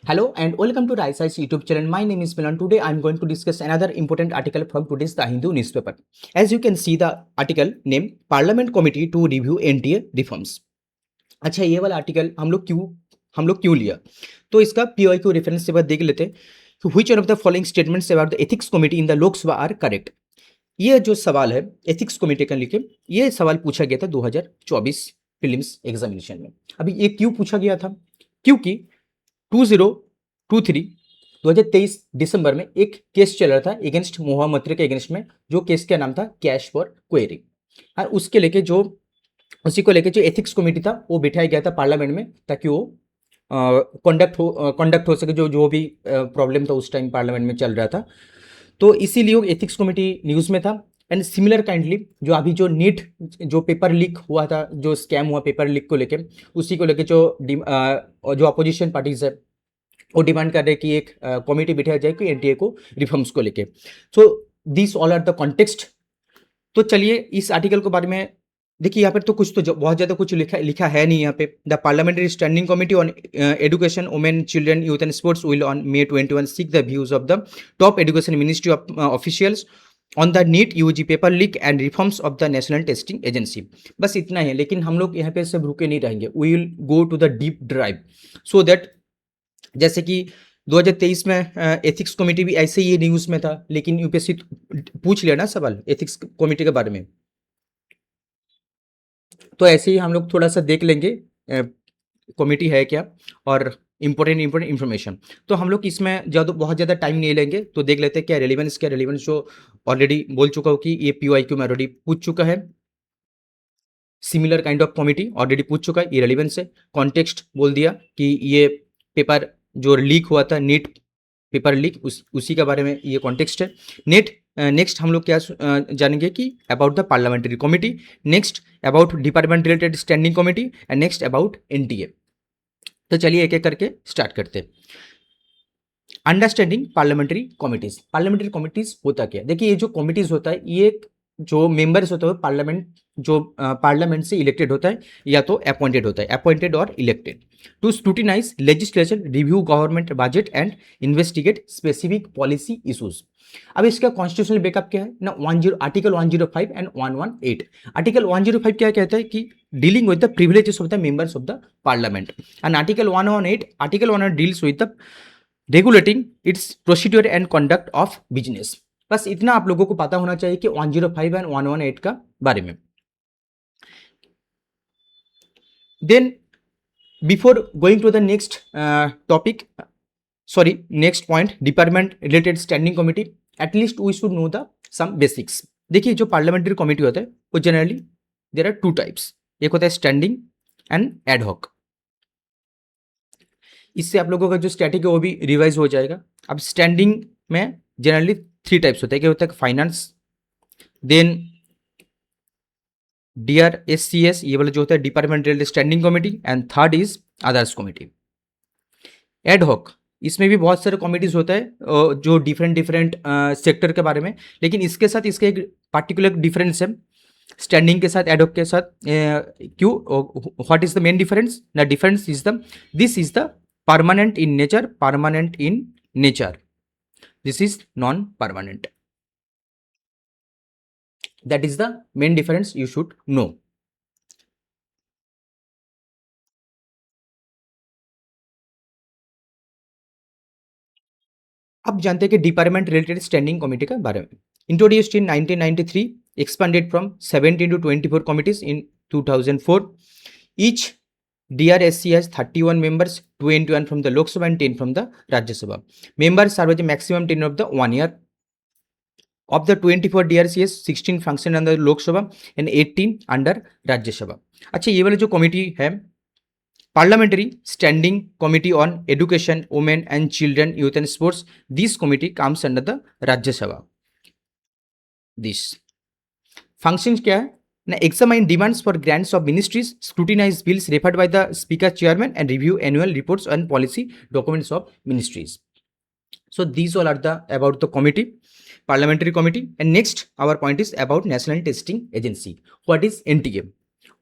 Hello and welcome to RiseEye's YouTube channel. My name is Milan. Today I am going to discuss another important article from today's The Hindu newspaper. As you can see the article named Parliament Committee to Review NTA Reforms. अच्छा, ये वाला article हम लोग क्यों लिया? तो इसका PYQ reference से बाद देख लेते हैं। Which one of the following statements about the ethics committee in the Lok Sabha are correct? ये जो सवाल है एथिक्स कमेटी का लिखे, ये सवाल पूछा गया था 2024 प्रीलिम्स एग्जामिनेशन में। अभी ये क्यों पूछा गया था? क्योंकि 2023 दिसंबर में एक केस चल रहा था अगेंस्ट महुआ मोइत्रा के अगेंस्ट में, जो केस का नाम था कैश फॉर क्वेरी। और उसी को लेके जो एथिक्स कमेटी था वो बिठाया गया था पार्लियामेंट में, ताकि वो कंडक्ट हो सके जो भी प्रॉब्लम था उस टाइम पार्लियामेंट में चल रहा था। तो इसीलिए एथिक्स कमेटी न्यूज़ में था। एंड सिमिलर काइंडली जो अभी जो नीट जो पेपर लीक हुआ था, जो स्कैम हुआ पेपर लीक को लेके, उसी को लेके जो अपोजिशन पार्टीज है वो डिमांड कर रहे हैं कि एक कमेटी बिठाया जाए कि एनटीए को रिफॉर्म्स को लेके। So this all are the context. तो चलिए इस आर्टिकल के बारे में देखिए। यहाँ पर तो कुछ तो बहुत ज़्यादा कुछ लिखा है नहीं यहाँ पे। The parliamentary standing committee on education, women, children, youth and sports will on May 21 seek the views of the top education ministry officials on the NEET UG paper leak and reforms of the national testing agency. बस इतना है, लेकिन हम लोग यहाँ पे सब रुके नहीं रहेंगे। We will go to the deep drive so that, जैसे कि 2023 में एथिक्स कमेटी भी ऐसे ही न्यूज़ में था, लेकिन यूपीएससी पूछ लिया ना सवाल एथिक्स कमेटी के बारे में। तो ऐसे ही हम लोग थोड़ा सा देख लेंगे कमेटी है क्या और इम्पोर्टेंट इन्फॉर्मेशन। तो हम लोग इसमें बहुत ज़्यादा टाइम नहीं लेंगे, तो देख लेते हैं क्या रेलिवेंस जो ऑलरेडी बोल चुका हूँ कि ये PYQ में ऑलरेडी पूछ चुका है। Similar kind of committee already पूछ चुका है, ये रेलिवेंस है। कॉन्टेक्स्ट बोल दिया कि ये पेपर जो लीक हुआ था नीट पेपर लीक, उसी के बारे में ये कॉन्टेक्स्ट है। नेक्स्ट हम लोग क्या जानेंगे कि about the parliamentary committee, next about department related standing committee and next about NTA. तो चलिए एक एक करके स्टार्ट करते हैं। Understanding parliamentary committees. Parliamentary committees होता क्या? देखिए, ये जो कमिटीज होता है, ये जो मेंबर्स होता है पार्लियामेंट से इलेक्टेड होता है या तो अपॉइंटेड होता है, अपॉइंटेड और elected, to scrutinize legislation, review government budget and investigate specific policy issues. अब इसका कॉन्स्टिट्यूशनल बैकअप क्या है ना? Article 105 and 118। आर्टिकल 105 क्या कहता है कि dealing with the privileges of the members of the parliament, and article 118 deals with the regulating it's procedure and conduct of business. बस इतना आप लोगों को पता होना चाहिए कि 105 एंड 118 का बारे में। Then before going to the next next point, department related standing committee, at least we should know the some basics. देखिए, जो पार्लियामेंट्री कमेटी होता है वो generally there are two types. एक होता है स्टैंडिंग एंड एडहॉक। इससे आप लोगों का जो स्टैटिक है वो भी रिवाइज हो जाएगा। अब स्टैंडिंग में जनरली 3 टाइप्स होता है। क्या होता है? फाइनेंस, देन DRSCS, ये वाला जो होता है department related standing committee, and third is others committee. Ad hoc, इसमें भी बहुत सारे कमिटीज होता है जो डिफरेंट सेक्टर के बारे में, लेकिन इसके साथ इसका एक पार्टिकुलर डिफरेंस है स्टैंडिंग के साथ एडहॉक के साथ। क्यों? What is the main difference? The difference is the this is the permanent in nature, this is non permanent. That is the main difference you should know. अब जानते हैं कि डिपार्टमेंट रिलेटेड स्टैंडिंग कमेटी के बारे में। Introduced in 1993, expanded from 17 to 24 committees in 2004. Each DRSC has 31 members, 21 from the Lok Sabha and 10 from the Rajya Sabha. Members serve with the maximum tenure of the 1 year. Of the 24 DRCs, 16 function under Lok Sabha and 18 under Rajya Sabha. अच्छा, ये वाला जो committee है parliamentary standing committee on education, women and children, youth and sports, this committee comes under the राज्य सभा। This functions क्या है ना? examine demands for grants of ministries, scrutinize bills referred by the speaker chairman and review annual reports and policy documents of ministries. So these all are the about the committee, parliamentary committee. And next our point is about National Testing Agency. What is NTA?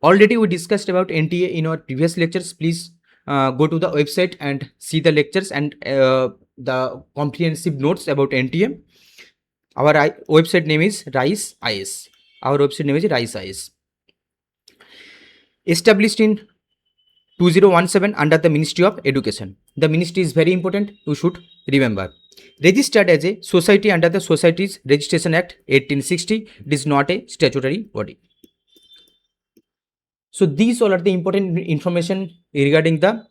Already we discussed about NTA in our previous lectures. Please go to the website and see the lectures and the comprehensive notes about NTA. Our website name is RISE IS. Our website name is RISE IS. Established in 2017 under the Ministry of Education. The ministry is very important, you should remember. Registered as a society under the Societies Registration Act 1860. It is not a statutory body. So these all are the important information regarding the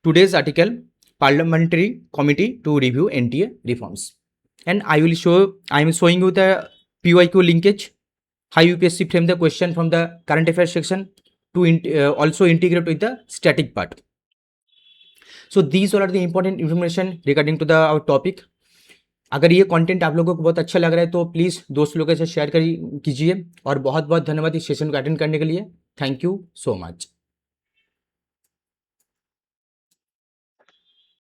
today's article, Parliamentary Committee to Review NTA Reforms. And I am showing you the PYQ linkage, how UPSC frame the question from the current affairs section to also integrate with the static part. So these all are the important information regarding to the our topic. अगर ये content आप लोगों को बहुत अच्छा लग रहा है तो प्लीज़ दोस्त लोगों के साथ शेयर कीजिए और बहुत बहुत धन्यवाद इस सेशन को अटेंड करने के लिए. Thank you so much.